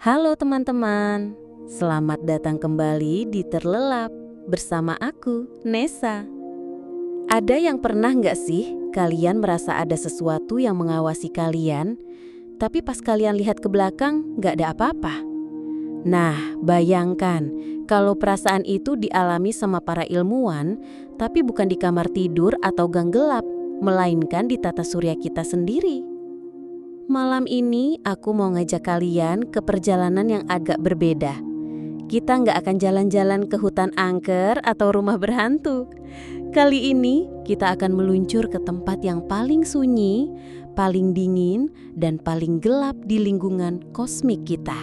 Halo teman-teman, selamat datang kembali di Terlelap bersama aku, Nesa. Ada yang pernah nggak sih kalian merasa ada sesuatu yang mengawasi kalian, tapi pas kalian lihat ke belakang nggak ada apa-apa? Nah, bayangkan kalau perasaan itu dialami sama para ilmuwan, tapi bukan di kamar tidur atau gang gelap, melainkan di tata surya kita sendiri. Malam ini aku mau ngajak kalian ke perjalanan yang agak berbeda. Kita nggak akan jalan-jalan ke hutan angker atau rumah berhantu. Kali ini kita akan meluncur ke tempat yang paling sunyi, paling dingin, dan paling gelap di lingkungan kosmik kita.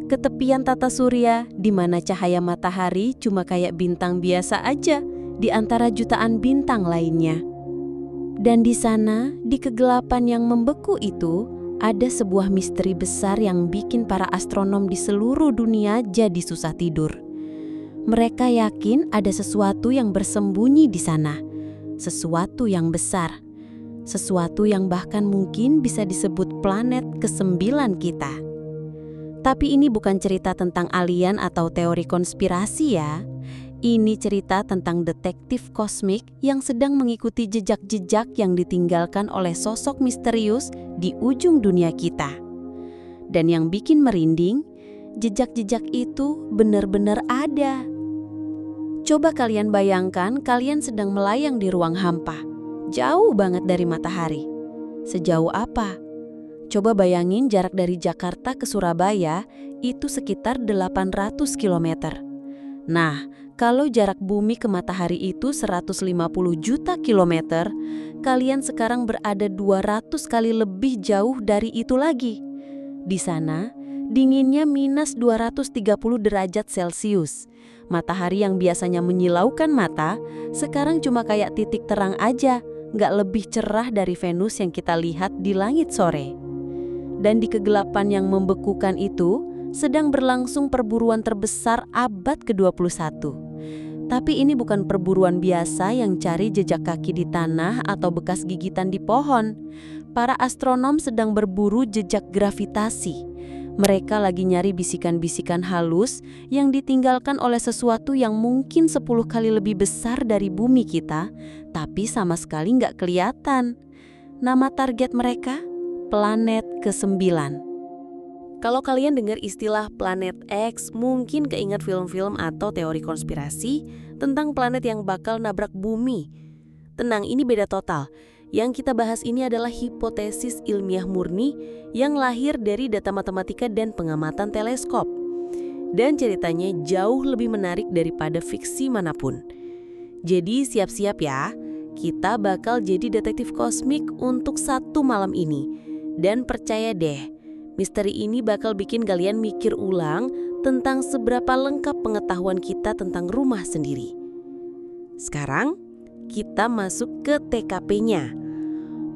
Ke tepian tata surya di mana cahaya matahari cuma kayak bintang biasa aja di antara jutaan bintang lainnya. Dan di sana, di kegelapan yang membeku itu, ada sebuah misteri besar yang bikin para astronom di seluruh dunia jadi susah tidur. Mereka yakin ada sesuatu yang bersembunyi di sana, sesuatu yang besar, sesuatu yang bahkan mungkin bisa disebut planet ke-9 kita. Tapi ini bukan cerita tentang alien atau teori konspirasi ya. Ini cerita tentang detektif kosmik yang sedang mengikuti jejak-jejak yang ditinggalkan oleh sosok misterius di ujung dunia kita. Dan yang bikin merinding, jejak-jejak itu benar-benar ada. Coba kalian bayangkan kalian sedang melayang di ruang hampa, jauh banget dari matahari. Sejauh apa? Coba bayangin jarak dari Jakarta ke Surabaya itu sekitar 800 km. Nah, kalau jarak bumi ke matahari itu 150 juta kilometer, kalian sekarang berada 200 kali lebih jauh dari itu lagi. Di sana, dinginnya minus 230 derajat Celcius. Matahari yang biasanya menyilaukan mata, sekarang cuma kayak titik terang aja, nggak lebih cerah dari Venus yang kita lihat di langit sore. Dan di kegelapan yang membekukan itu, sedang berlangsung perburuan terbesar abad ke-21. Tapi ini bukan perburuan biasa yang cari jejak kaki di tanah atau bekas gigitan di pohon. Para astronom sedang berburu jejak gravitasi. Mereka lagi nyari bisikan-bisikan halus yang ditinggalkan oleh sesuatu yang mungkin 10 kali lebih besar dari bumi kita, tapi sama sekali nggak kelihatan. Nama target mereka? Planet ke-9. Kalau kalian dengar istilah planet X, mungkin keingat film-film atau teori konspirasi tentang planet yang bakal nabrak bumi. Tenang, ini beda total. Yang kita bahas ini adalah hipotesis ilmiah murni yang lahir dari data matematika dan pengamatan teleskop. Dan ceritanya jauh lebih menarik daripada fiksi manapun. Jadi siap-siap ya, kita bakal jadi detektif kosmik untuk satu malam ini. Dan percaya deh, misteri ini bakal bikin kalian mikir ulang tentang seberapa lengkap pengetahuan kita tentang rumah sendiri. Sekarang, kita masuk ke TKP-nya.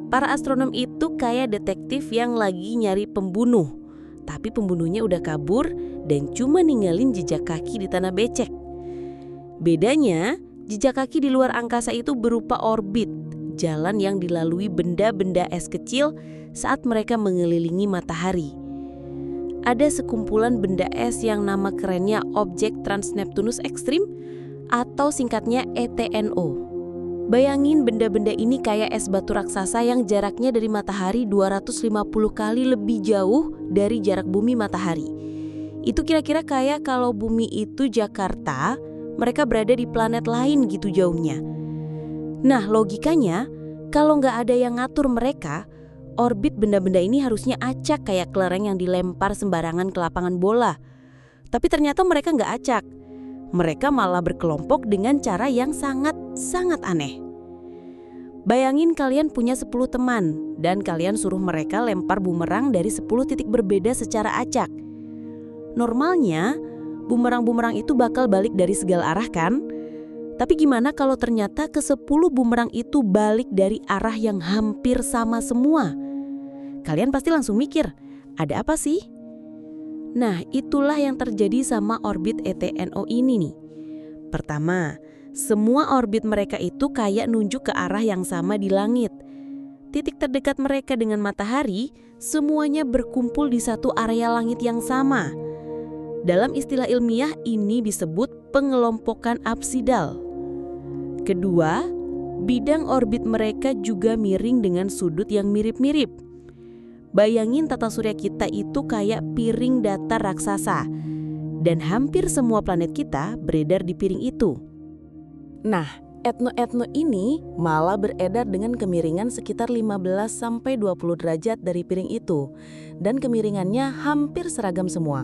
Para astronom itu kayak detektif yang lagi nyari pembunuh. Tapi pembunuhnya udah kabur dan cuma ninggalin jejak kaki di tanah becek. Bedanya, jejak kaki di luar angkasa itu berupa orbit, jalan yang dilalui benda-benda es kecil saat mereka mengelilingi matahari. Ada sekumpulan benda es yang nama kerennya Objek Transneptunus Extreme atau singkatnya ETNO. Bayangin benda-benda ini kayak es batu raksasa yang jaraknya dari matahari 250 kali lebih jauh dari jarak bumi matahari. Itu kira-kira kayak kalau bumi itu Jakarta, mereka berada di planet lain gitu jauhnya. Nah, logikanya kalau nggak ada yang ngatur mereka, orbit benda-benda ini harusnya acak kayak kelereng yang dilempar sembarangan ke lapangan bola. Tapi ternyata mereka nggak acak. Mereka malah berkelompok dengan cara yang sangat aneh. Bayangin kalian punya 10 teman dan kalian suruh mereka lempar bumerang dari 10 titik berbeda secara acak. Normalnya, bumerang-bumerang itu bakal balik dari segala arah kan? Tapi gimana kalau ternyata ke-10 bumerang itu balik dari arah yang hampir sama semua? Kalian pasti langsung mikir, ada apa sih? Nah, itulah yang terjadi sama orbit ETNO ini nih. Pertama, semua orbit mereka itu kayak nunjuk ke arah yang sama di langit. Titik terdekat mereka dengan matahari Semuanya berkumpul di satu area langit yang sama. Dalam istilah ilmiah ini disebut pengelompokan apsidal. Kedua, bidang orbit mereka juga miring dengan sudut yang mirip-mirip. Bayangin tata surya kita itu kayak piring datar raksasa. Dan hampir semua planet kita beredar di piring itu. Nah, etno-etno ini malah beredar dengan kemiringan sekitar 15-20 derajat dari piring itu. Dan kemiringannya hampir seragam semua.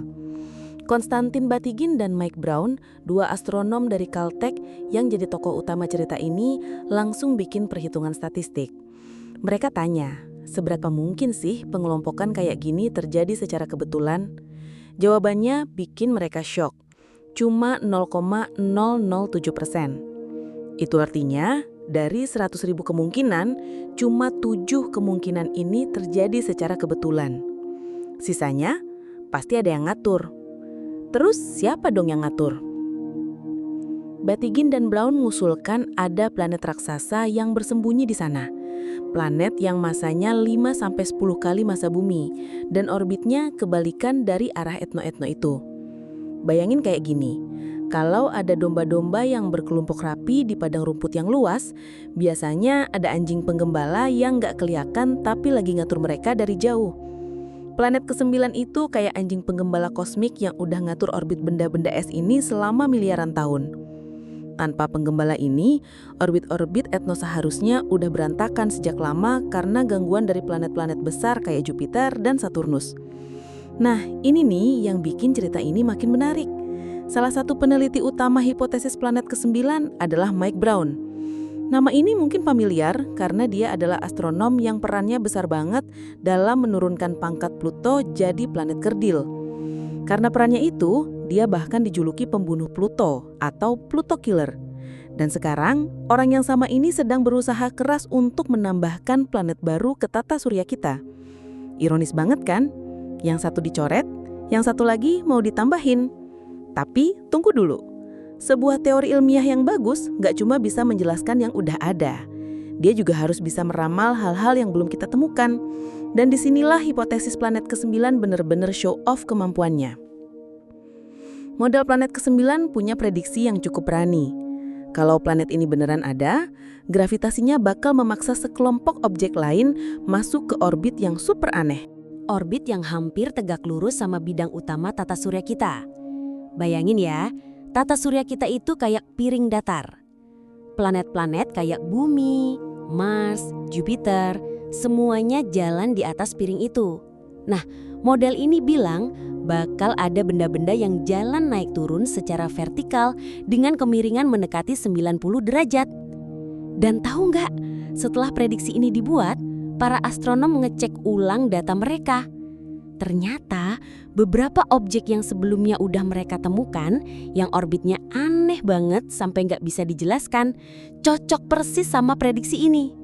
Konstantin Batygin dan Mike Brown, dua astronom dari Caltech yang jadi tokoh utama cerita ini, langsung bikin perhitungan statistik. Mereka tanya, seberapa mungkin sih pengelompokan kayak gini terjadi secara kebetulan? Jawabannya bikin mereka syok. Cuma 0,007%. Itu artinya, dari 100.000 kemungkinan, cuma 7 kemungkinan ini terjadi secara kebetulan. Sisanya, pasti ada yang ngatur. Terus siapa dong yang ngatur? Batygin dan Brown mengusulkan ada planet raksasa yang bersembunyi di sana. Planet yang masanya 5-10 kali masa bumi dan orbitnya kebalikan dari arah etno-etno itu. Bayangin kayak gini, kalau ada domba-domba yang berkelompok rapi di padang rumput yang luas, biasanya ada anjing penggembala yang nggak kelihatan tapi lagi ngatur mereka dari jauh. Planet ke-9 itu kayak anjing penggembala kosmik yang udah ngatur orbit benda-benda es ini selama miliaran tahun. Tanpa penggembala ini, orbit-orbit etno seharusnya udah berantakan sejak lama karena gangguan dari planet-planet besar kayak Jupiter dan Saturnus. Nah, ini nih yang bikin cerita ini makin menarik. Salah satu peneliti utama hipotesis planet ke-9 adalah Mike Brown. Nama ini mungkin familiar karena dia adalah astronom yang perannya besar banget dalam menurunkan pangkat Pluto jadi planet kerdil. Karena perannya itu, dia bahkan dijuluki pembunuh Pluto atau Pluto Killer. Dan sekarang, orang yang sama ini sedang berusaha keras untuk menambahkan planet baru ke tata surya kita. Ironis banget kan? Yang satu dicoret, yang satu lagi mau ditambahin. Tapi tunggu dulu. Sebuah teori ilmiah yang bagus nggak cuma bisa menjelaskan yang udah ada. Dia juga harus bisa meramal hal-hal yang belum kita temukan. Dan disinilah hipotesis planet ke-9 benar-benar show off kemampuannya. Model planet ke-9 punya prediksi yang cukup berani. Kalau planet ini beneran ada, gravitasinya bakal memaksa sekelompok objek lain masuk ke orbit yang super aneh. Orbit yang hampir tegak lurus sama bidang utama tata surya kita. Bayangin ya, tata surya kita itu kayak piring datar. Planet-planet kayak Bumi, Mars, Jupiter, semuanya jalan di atas piring itu. Nah, model ini bilang bakal ada benda-benda yang jalan naik turun secara vertikal dengan kemiringan mendekati 90 derajat. Dan tahu nggak, setelah prediksi ini dibuat, para astronom mengecek ulang data mereka. Ternyata beberapa objek yang sebelumnya udah mereka temukan, yang orbitnya aneh banget sampai nggak bisa dijelaskan, cocok persis sama prediksi ini.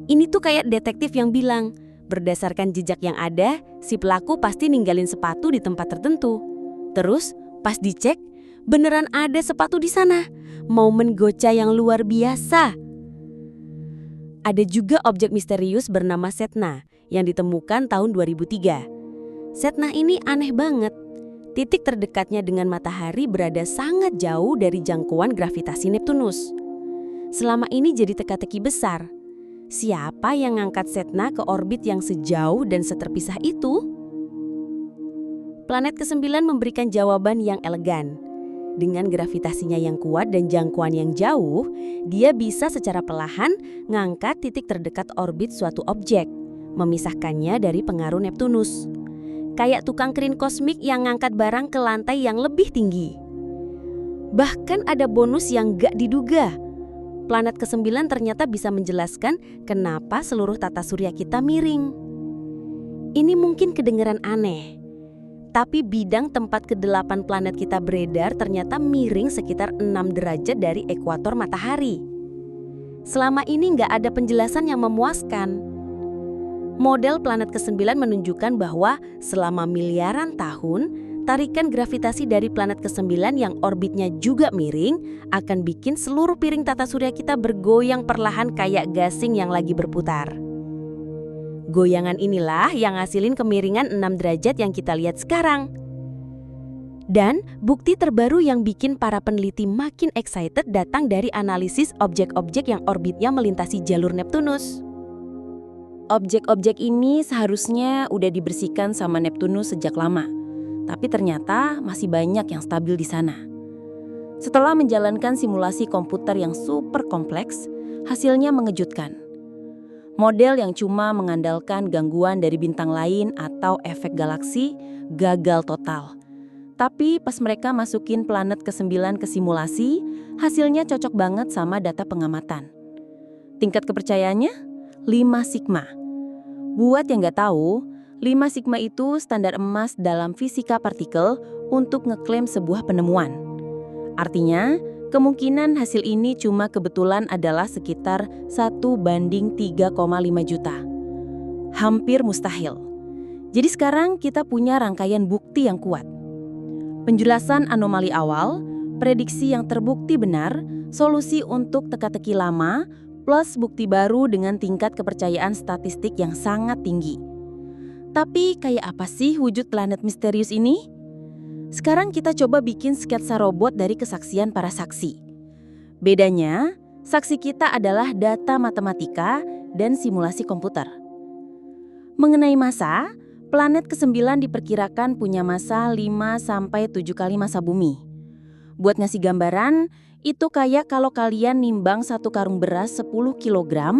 Ini tuh kayak detektif yang bilang, berdasarkan jejak yang ada, si pelaku pasti ninggalin sepatu di tempat tertentu. Terus, pas dicek, beneran ada sepatu di sana. Momen goca yang luar biasa. Ada juga objek misterius bernama Sedna yang ditemukan tahun 2003. Sedna ini aneh banget. Titik terdekatnya dengan matahari berada sangat jauh dari jangkauan gravitasi Neptunus. Selama ini jadi teka-teki besar. Siapa yang ngangkat Sedna ke orbit yang sejauh dan seterpisah itu? Planet ke-9 memberikan jawaban yang elegan. Dengan gravitasinya yang kuat dan jangkauan yang jauh, dia bisa secara perlahan ngangkat titik terdekat orbit suatu objek, memisahkannya dari pengaruh Neptunus. Kayak tukang krin kosmik yang ngangkat barang ke lantai yang lebih tinggi. Bahkan ada bonus yang gak diduga. Planet ke-9 ternyata bisa menjelaskan kenapa seluruh tata surya kita miring. Ini mungkin kedengeran aneh, tapi bidang tempat ke-8 planet kita beredar ternyata miring sekitar 6 derajat dari ekuator matahari. Selama ini nggak ada penjelasan yang memuaskan. Model planet ke-9 menunjukkan bahwa selama miliaran tahun, tarikan gravitasi dari planet ke-9 yang orbitnya juga miring akan bikin seluruh piring tata surya kita bergoyang perlahan kayak gasing yang lagi berputar. Goyangan inilah yang ngasilin kemiringan 6 derajat yang kita lihat sekarang. Dan bukti terbaru yang bikin para peneliti makin excited datang dari analisis objek-objek yang orbitnya melintasi jalur Neptunus. Objek-objek ini seharusnya udah dibersihkan sama Neptunus sejak lama, tapi ternyata masih banyak yang stabil di sana. Setelah menjalankan simulasi komputer yang super kompleks, hasilnya mengejutkan. Model yang cuma mengandalkan gangguan dari bintang lain atau efek galaksi gagal total. Tapi pas mereka masukin planet ke-9 ke simulasi, hasilnya cocok banget sama data pengamatan. Tingkat kepercayaannya 5 sigma. Buat yang nggak tahu, 5 sigma itu standar emas dalam fisika partikel untuk ngeklaim sebuah penemuan. Artinya, kemungkinan hasil ini cuma kebetulan adalah sekitar 1:3,5 juta. Hampir mustahil. Jadi sekarang kita punya rangkaian bukti yang kuat. Penjelasan anomali awal, prediksi yang terbukti benar, solusi untuk teka-teki lama, plus bukti baru dengan tingkat kepercayaan statistik yang sangat tinggi. Tapi kayak apa sih wujud planet misterius ini? Sekarang kita coba bikin sketsa robot dari kesaksian para saksi. Bedanya, saksi kita adalah data matematika dan simulasi komputer. Mengenai massa, planet ke-9 diperkirakan punya massa 5-7 kali massa bumi. Buat ngasih gambaran, itu kayak kalau kalian nimbang 1 karung beras 10 kg,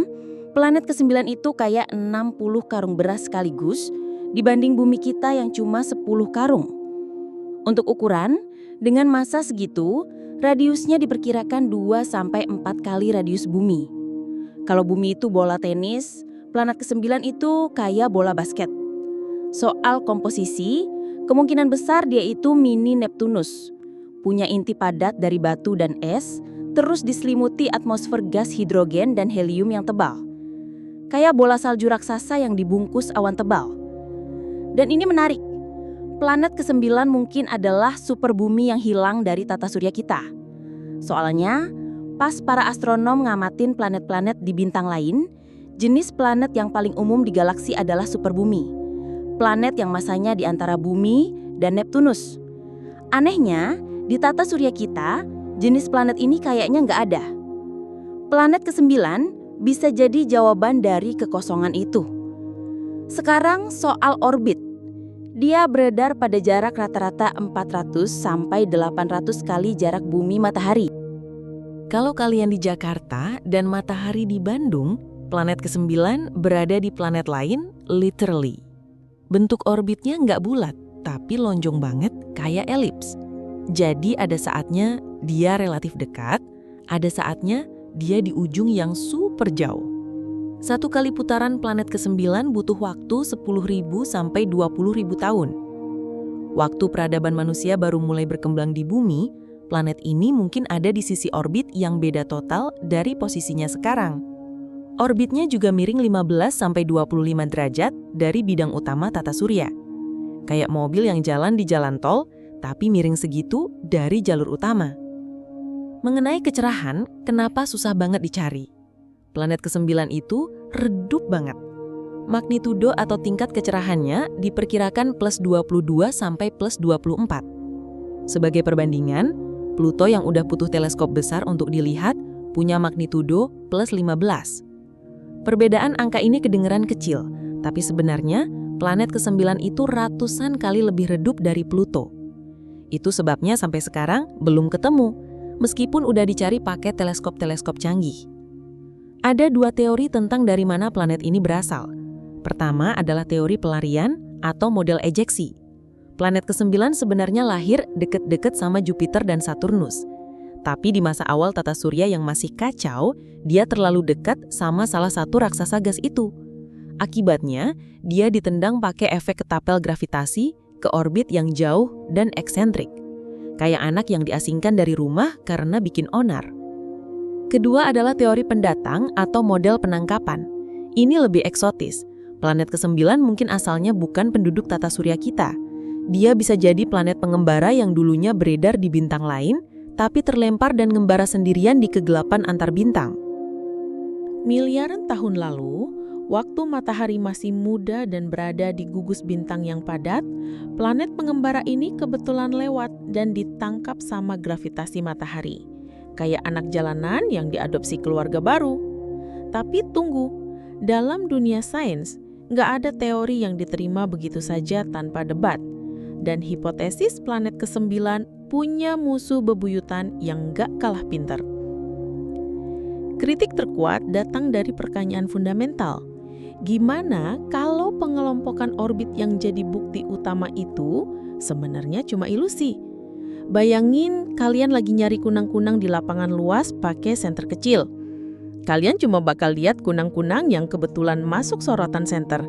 planet ke-9 itu kayak 60 karung beras sekaligus dibanding bumi kita yang cuma 10 karung. Untuk ukuran, dengan massa segitu, radiusnya diperkirakan 2-4 kali radius bumi. Kalau bumi itu bola tenis, planet ke-9 itu kayak bola basket. Soal komposisi, kemungkinan besar dia itu mini Neptunus. Punya inti padat dari batu dan es, terus diselimuti atmosfer gas hidrogen dan helium yang tebal. Kayak bola salju raksasa yang dibungkus awan tebal. Dan ini menarik, planet ke-9 mungkin adalah super bumi yang hilang dari tata surya kita. Soalnya, pas para astronom ngamatin planet-planet di bintang lain, jenis planet yang paling umum di galaksi adalah super bumi. Planet yang masanya di antara bumi dan Neptunus. Anehnya, di tata surya kita, jenis planet ini kayaknya nggak ada. Planet ke-9 bisa jadi jawaban dari kekosongan itu. Sekarang soal orbit. Dia beredar pada jarak rata-rata 400-800 kali jarak bumi matahari. Kalau kalian di Jakarta dan matahari di Bandung, planet ke-9 berada di planet lain, literally. Bentuk orbitnya nggak bulat, tapi lonjong banget kayak elips. Jadi ada saatnya dia relatif dekat, ada saatnya dia di ujung yang super jauh. 1 kali putaran planet ke-9 butuh waktu 10.000 sampai 20.000 tahun. Waktu peradaban manusia baru mulai berkembang di bumi, planet ini mungkin ada di sisi orbit yang beda total dari posisinya sekarang. Orbitnya juga miring 15-25 derajat dari bidang utama tata surya. Kayak mobil yang jalan di jalan tol, tapi miring segitu dari jalur utama. Mengenai kecerahan, kenapa susah banget dicari? Planet ke-9 itu redup banget. Magnitudo atau tingkat kecerahannya diperkirakan plus 22 sampai plus 24. Sebagai perbandingan, Pluto yang udah butuh teleskop besar untuk dilihat punya magnitudo plus 15. Perbedaan angka ini kedengeran kecil, tapi sebenarnya planet ke-9 itu ratusan kali lebih redup dari Pluto. Itu sebabnya sampai sekarang belum ketemu, meskipun udah dicari pakai teleskop-teleskop canggih. Ada 2 teori tentang dari mana planet ini berasal. Pertama adalah teori pelarian atau model ejeksi. Planet ke-9 sebenarnya lahir deket-deket sama Jupiter dan Saturnus. Tapi di masa awal tata surya yang masih kacau, dia terlalu dekat sama salah satu raksasa gas itu. Akibatnya, dia ditendang pakai efek ketapel gravitasi ke orbit yang jauh dan eksentrik. Kayak anak yang diasingkan dari rumah karena bikin onar. Kedua adalah teori pendatang atau model penangkapan. Ini lebih eksotis. Planet ke-9 mungkin asalnya bukan penduduk tata surya kita. Dia bisa jadi planet pengembara yang dulunya beredar di bintang lain, tapi terlempar dan ngembara sendirian di kegelapan antar bintang. Miliaran tahun lalu, Waktu matahari masih muda dan berada di gugus bintang yang padat, planet pengembara ini kebetulan lewat dan ditangkap sama gravitasi matahari. Kayak anak jalanan yang diadopsi keluarga baru. Tapi tunggu, dalam dunia sains, nggak ada teori yang diterima begitu saja tanpa debat. Dan hipotesis planet ke-9 punya musuh bebuyutan yang nggak kalah pintar. Kritik terkuat datang dari pertanyaan fundamental. Gimana kalau pengelompokan orbit yang jadi bukti utama itu sebenarnya cuma ilusi? Bayangin kalian lagi nyari kunang-kunang di lapangan luas pakai senter kecil. Kalian cuma bakal lihat kunang-kunang yang kebetulan masuk sorotan senter.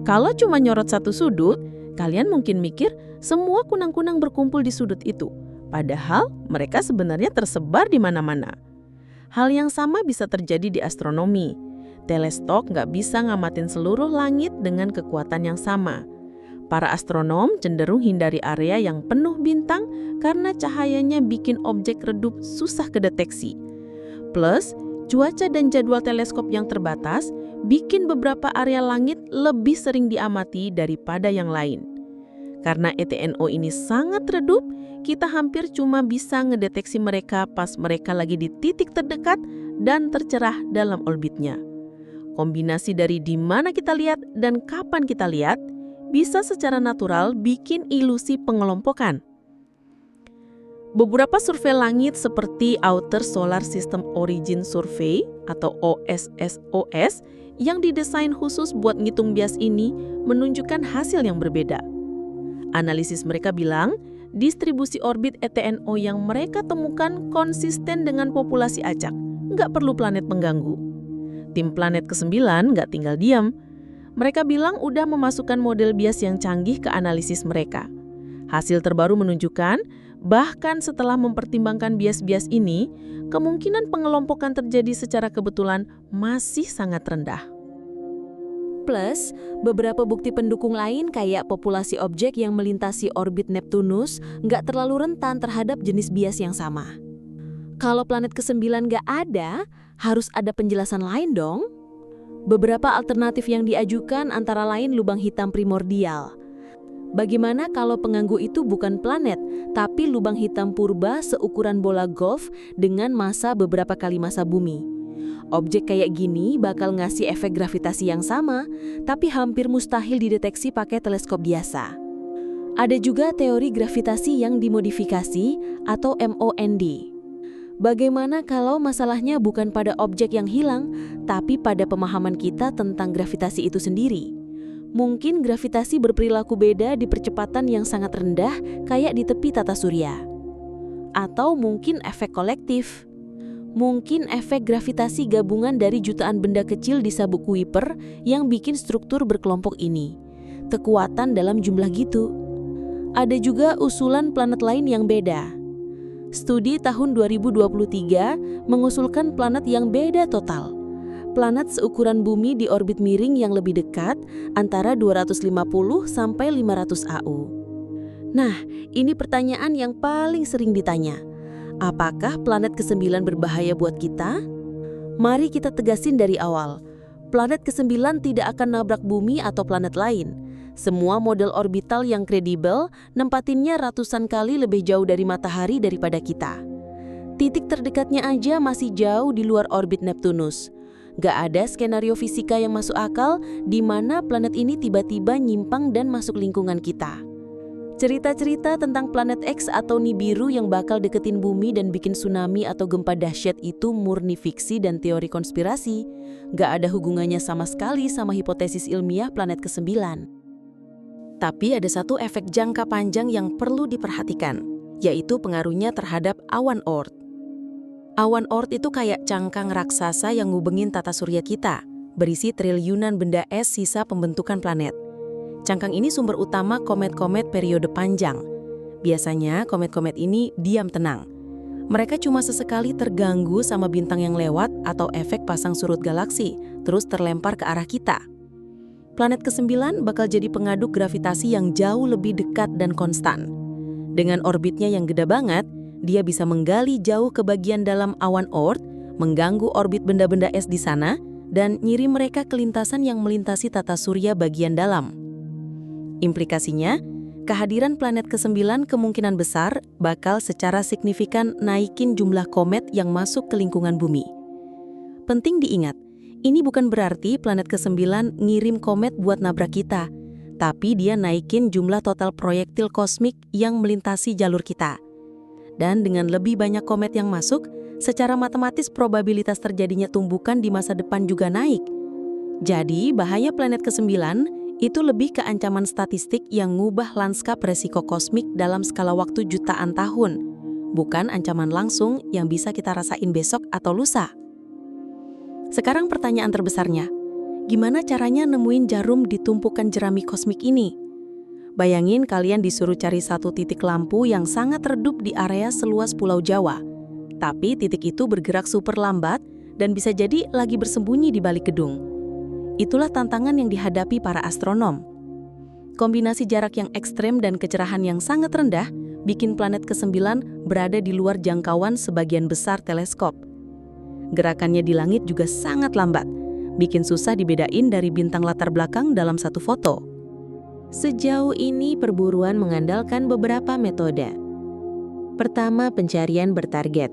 Kalau cuma nyorot satu sudut, kalian mungkin mikir semua kunang-kunang berkumpul di sudut itu. Padahal mereka sebenarnya tersebar di mana-mana. Hal yang sama bisa terjadi di astronomi. Teleskop nggak bisa ngamatin seluruh langit dengan kekuatan yang sama. Para astronom cenderung hindari area yang penuh bintang karena cahayanya bikin objek redup susah kedeteksi. Plus, cuaca dan jadwal teleskop yang terbatas bikin beberapa area langit lebih sering diamati daripada yang lain. Karena ETNO ini sangat redup, kita hampir cuma bisa ngedeteksi mereka pas mereka lagi di titik terdekat dan tercerah dalam orbitnya. Kombinasi dari di mana kita lihat dan kapan kita lihat bisa secara natural bikin ilusi pengelompokan. Beberapa survei langit seperti Outer Solar System Origin Survey atau OSSOS yang didesain khusus buat ngitung bias ini menunjukkan hasil yang berbeda. Analisis mereka bilang, distribusi orbit ETNO yang mereka temukan konsisten dengan populasi acak, nggak perlu planet pengganggu. Tim planet ke-9 nggak tinggal diam. Mereka bilang udah memasukkan model bias yang canggih ke analisis mereka. Hasil terbaru menunjukkan, bahkan setelah mempertimbangkan bias-bias ini, kemungkinan pengelompokan terjadi secara kebetulan masih sangat rendah. Plus, beberapa bukti pendukung lain kayak populasi objek yang melintasi orbit Neptunus nggak terlalu rentan terhadap jenis bias yang sama. Kalau planet ke-9 nggak ada, harus ada penjelasan lain dong. Beberapa alternatif yang diajukan antara lain lubang hitam primordial. Bagaimana kalau pengganggu itu bukan planet, tapi lubang hitam purba seukuran bola golf dengan massa beberapa kali massa bumi? Objek kayak gini bakal ngasih efek gravitasi yang sama, tapi hampir mustahil dideteksi pakai teleskop biasa. Ada juga teori gravitasi yang dimodifikasi atau MOND. Bagaimana kalau masalahnya bukan pada objek yang hilang, tapi pada pemahaman kita tentang gravitasi itu sendiri? Mungkin gravitasi berperilaku beda di percepatan yang sangat rendah kayak di tepi tata surya. Atau mungkin efek kolektif. Mungkin efek gravitasi gabungan dari jutaan benda kecil di sabuk Kuiper yang bikin struktur berkelompok ini. Kekuatan dalam jumlah gitu. Ada juga usulan planet lain yang beda. Studi tahun 2023 mengusulkan planet yang beda total. Planet seukuran bumi di orbit miring yang lebih dekat antara 250 sampai 500 AU. Nah, ini pertanyaan yang paling sering ditanya. Apakah planet ke-9 berbahaya buat kita? Mari kita tegasin dari awal. Planet ke-9 tidak akan nabrak bumi atau planet lain. Semua model orbital yang kredibel nempatinnya ratusan kali lebih jauh dari matahari daripada kita. Titik terdekatnya aja masih jauh di luar orbit Neptunus. Gak ada skenario fisika yang masuk akal di mana planet ini tiba-tiba nyimpang dan masuk lingkungan kita. Cerita-cerita tentang planet X atau Nibiru yang bakal deketin bumi dan bikin tsunami atau gempa dahsyat itu murni fiksi dan teori konspirasi. Gak ada hubungannya sama sekali sama hipotesis ilmiah planet ke-9. Tapi ada satu efek jangka panjang yang perlu diperhatikan, yaitu pengaruhnya terhadap awan Oort. Awan Oort itu kayak cangkang raksasa yang ngubengin tata surya kita, berisi triliunan benda es sisa pembentukan planet. Cangkang ini sumber utama komet-komet periode panjang. Biasanya komet-komet ini diam tenang. Mereka cuma sesekali terganggu sama bintang yang lewat atau efek pasang surut galaksi, terus terlempar ke arah kita. Planet ke-9 bakal jadi pengaduk gravitasi yang jauh lebih dekat dan konstan. Dengan orbitnya yang gede banget, dia bisa menggali jauh ke bagian dalam awan Oort, mengganggu orbit benda-benda es di sana, dan ngirim mereka ke lintasan yang melintasi tata surya bagian dalam. Implikasinya, kehadiran planet ke-9 kemungkinan besar bakal secara signifikan naikin jumlah komet yang masuk ke lingkungan bumi. Penting diingat, ini bukan berarti planet ke-9 ngirim komet buat nabrak kita, tapi dia naikin jumlah total proyektil kosmik yang melintasi jalur kita. Dan dengan lebih banyak komet yang masuk, secara matematis probabilitas terjadinya tumbukan di masa depan juga naik. Jadi, bahaya planet ke-9 itu lebih ke ancaman statistik yang ngubah lanskap resiko kosmik dalam skala waktu jutaan tahun, bukan ancaman langsung yang bisa kita rasain besok atau lusa. Sekarang pertanyaan terbesarnya, gimana caranya nemuin jarum di tumpukan jerami kosmik ini? Bayangin kalian disuruh cari satu titik lampu yang sangat redup di area seluas Pulau Jawa. Tapi titik itu bergerak super lambat dan bisa jadi lagi bersembunyi di balik gedung. Itulah tantangan yang dihadapi para astronom. Kombinasi jarak yang ekstrem dan kecerahan yang sangat rendah bikin planet ke-9 berada di luar jangkauan sebagian besar teleskop. Gerakannya di langit juga sangat lambat, bikin susah dibedain dari bintang latar belakang dalam satu foto. Sejauh ini perburuan mengandalkan beberapa metode. Pertama, pencarian bertarget.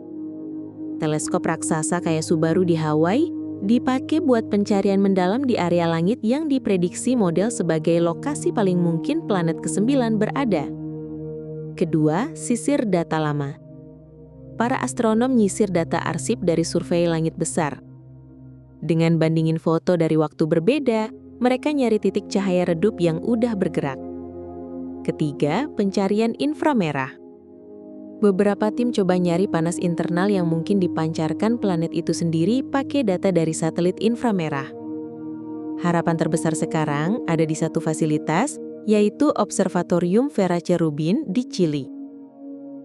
Teleskop raksasa kayak Subaru di Hawaii dipakai buat pencarian mendalam di area langit yang diprediksi model sebagai lokasi paling mungkin planet ke-9 berada. Kedua, sisir data lama. Para astronom nyisir data arsip dari survei langit besar. Dengan bandingin foto dari waktu berbeda, mereka nyari titik cahaya redup yang udah bergerak. Ketiga, pencarian inframerah. Beberapa tim coba nyari panas internal yang mungkin dipancarkan planet itu sendiri pakai data dari satelit inframerah. Harapan terbesar sekarang ada di satu fasilitas, yaitu Observatorium Vera-Cherubin di Chili.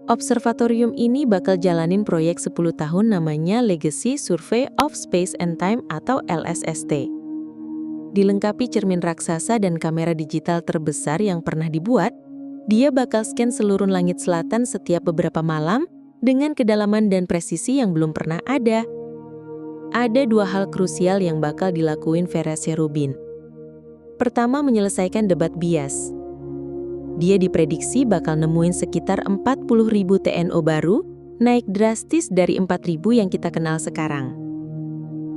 Observatorium ini bakal jalanin proyek 10 tahun namanya Legacy Survey of Space and Time atau LSST. Dilengkapi cermin raksasa dan kamera digital terbesar yang pernah dibuat, dia bakal scan seluruh langit selatan setiap beberapa malam dengan kedalaman dan presisi yang belum pernah ada. Ada dua hal krusial yang bakal dilakuin Vera-Cherubin. Pertama, menyelesaikan debat bias. Dia diprediksi bakal nemuin sekitar 40.000 TNO baru, naik drastis dari 4.000 yang kita kenal sekarang.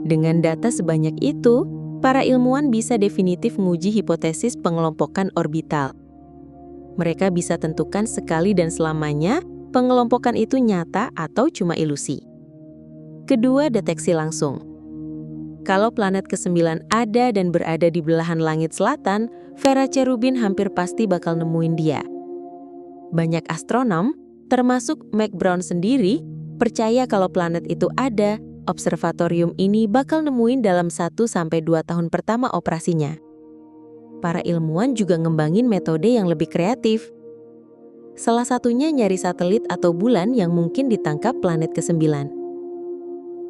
Dengan data sebanyak itu, para ilmuwan bisa definitif menguji hipotesis pengelompokan orbital. Mereka bisa tentukan sekali dan selamanya pengelompokan itu nyata atau cuma ilusi. Kedua, deteksi langsung. Kalau planet ke-9 ada dan berada di belahan langit selatan, Vera-Cherubin hampir pasti bakal nemuin dia. Banyak astronom, termasuk Mac Brown sendiri, percaya kalau planet itu ada, observatorium ini bakal nemuin dalam 1-2 tahun pertama operasinya. Para ilmuwan juga ngembangin metode yang lebih kreatif. Salah satunya nyari satelit atau bulan yang mungkin ditangkap planet ke-9.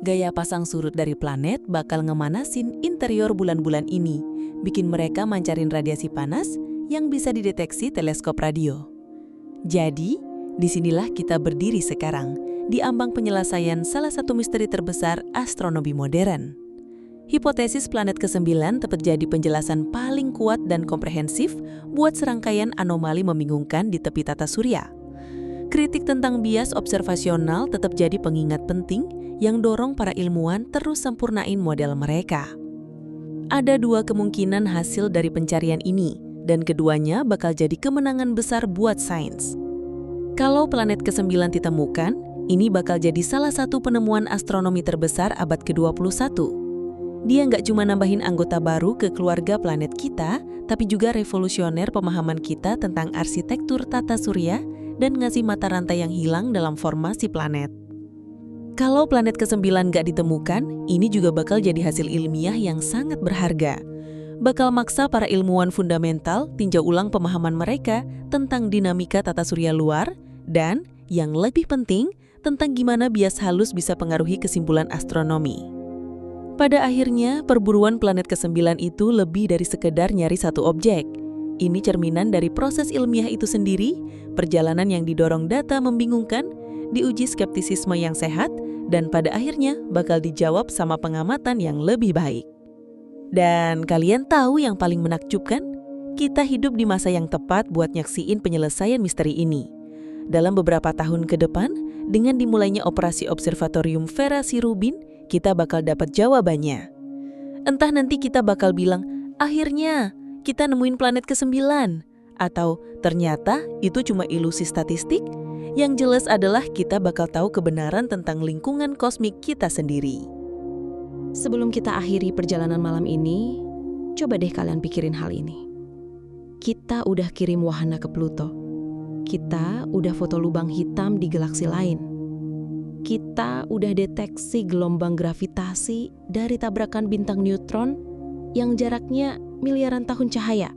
Gaya pasang surut dari planet bakal ngemanasin interior bulan-bulan ini, bikin mereka mancarin radiasi panas yang bisa dideteksi teleskop radio. Jadi, disinilah kita berdiri sekarang, di ambang penyelesaian salah satu misteri terbesar astronomi modern. Hipotesis planet ke-9 tepat jadi penjelasan paling kuat dan komprehensif buat serangkaian anomali membingungkan di tepi tata surya. Kritik tentang bias observasional tetap jadi pengingat penting yang dorong para ilmuwan terus sempurnain model mereka. Ada dua kemungkinan hasil dari pencarian ini, dan keduanya bakal jadi kemenangan besar buat sains. Kalau planet ke-9 ditemukan, ini bakal jadi salah satu penemuan astronomi terbesar abad ke-21. Dia nggak cuma nambahin anggota baru ke keluarga planet kita, tapi juga revolusioner pemahaman kita tentang arsitektur tata surya dan ngasih mata rantai yang hilang dalam formasi planet. Kalau planet ke-9 nggak ditemukan, ini juga bakal jadi hasil ilmiah yang sangat berharga. Bakal maksa para ilmuwan fundamental tinjau ulang pemahaman mereka tentang dinamika tata surya luar, dan yang lebih penting, tentang gimana bias halus bisa pengaruhi kesimpulan astronomi. Pada akhirnya, perburuan planet ke-9 itu lebih dari sekedar nyari satu objek. Ini cerminan dari proses ilmiah itu sendiri, perjalanan yang didorong data membingungkan, diuji skeptisisme yang sehat, dan pada akhirnya bakal dijawab sama pengamatan yang lebih baik. Dan kalian tahu yang paling menakjubkan? Kita hidup di masa yang tepat buat nyaksiin penyelesaian misteri ini. Dalam beberapa tahun ke depan, dengan dimulainya operasi observatorium Vera C. Rubin, kita bakal dapat jawabannya. Entah nanti kita bakal bilang, akhirnya kita nemuin planet ke-9. Atau ternyata itu cuma ilusi statistik. Yang jelas adalah kita bakal tahu kebenaran tentang lingkungan kosmik kita sendiri. Sebelum kita akhiri perjalanan malam ini, coba deh kalian pikirin hal ini. Kita udah kirim wahana ke Pluto. Kita udah foto lubang hitam di galaksi lain. Kita udah deteksi gelombang gravitasi dari tabrakan bintang neutron yang jaraknya miliaran tahun cahaya.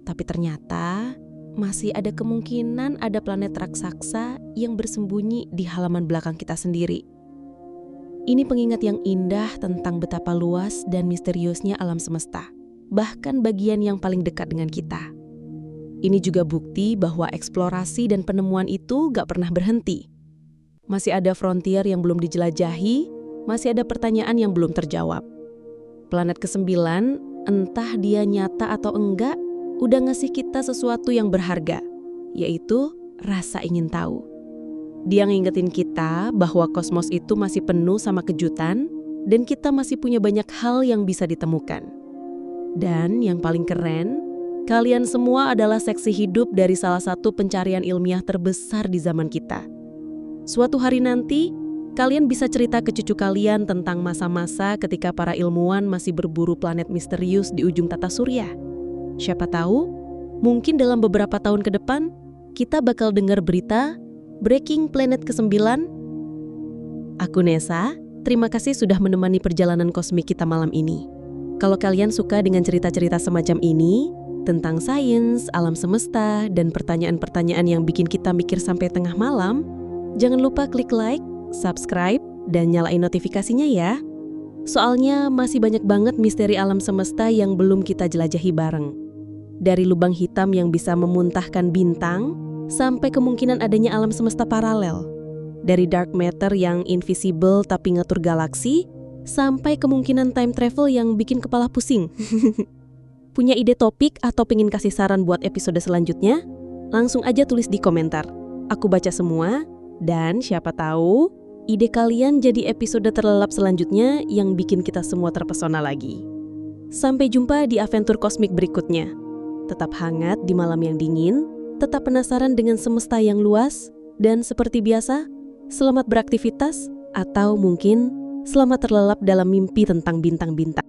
Tapi ternyata masih ada kemungkinan ada planet raksasa yang bersembunyi di halaman belakang kita sendiri. Ini pengingat yang indah tentang betapa luas dan misteriusnya alam semesta, bahkan bagian yang paling dekat dengan kita. Ini juga bukti bahwa eksplorasi dan penemuan itu gak pernah berhenti. Masih ada frontier yang belum dijelajahi, masih ada pertanyaan yang belum terjawab. Planet ke-9, entah dia nyata atau enggak, udah ngasih kita sesuatu yang berharga, yaitu rasa ingin tahu. Dia ngingetin kita bahwa kosmos itu masih penuh sama kejutan dan kita masih punya banyak hal yang bisa ditemukan. Dan yang paling keren, kalian semua adalah seksi hidup dari salah satu pencarian ilmiah terbesar di zaman kita. Suatu hari nanti, kalian bisa cerita ke cucu kalian tentang masa-masa ketika para ilmuwan masih berburu planet misterius di ujung tata surya. Siapa tahu, mungkin dalam beberapa tahun ke depan, kita bakal dengar berita Breaking Planet ke-9. Aku Nesa, terima kasih sudah menemani perjalanan kosmik kita malam ini. Kalau kalian suka dengan cerita-cerita semacam ini, tentang sains, alam semesta, dan pertanyaan-pertanyaan yang bikin kita mikir sampai tengah malam, jangan lupa klik like, subscribe, dan nyalain notifikasinya ya. Soalnya masih banyak banget misteri alam semesta yang belum kita jelajahi bareng. Dari lubang hitam yang bisa memuntahkan bintang, sampai kemungkinan adanya alam semesta paralel. Dari dark matter yang invisible tapi ngatur galaksi, sampai kemungkinan time travel yang bikin kepala pusing. Punya ide topik atau pengen kasih saran buat episode selanjutnya? Langsung aja tulis di komentar. Aku baca semua, dan siapa tahu ide kalian jadi episode terlelap selanjutnya yang bikin kita semua terpesona lagi. Sampai jumpa di adventure kosmik berikutnya. Tetap hangat di malam yang dingin, tetap penasaran dengan semesta yang luas, dan seperti biasa, selamat beraktivitas atau mungkin selamat terlelap dalam mimpi tentang bintang-bintang.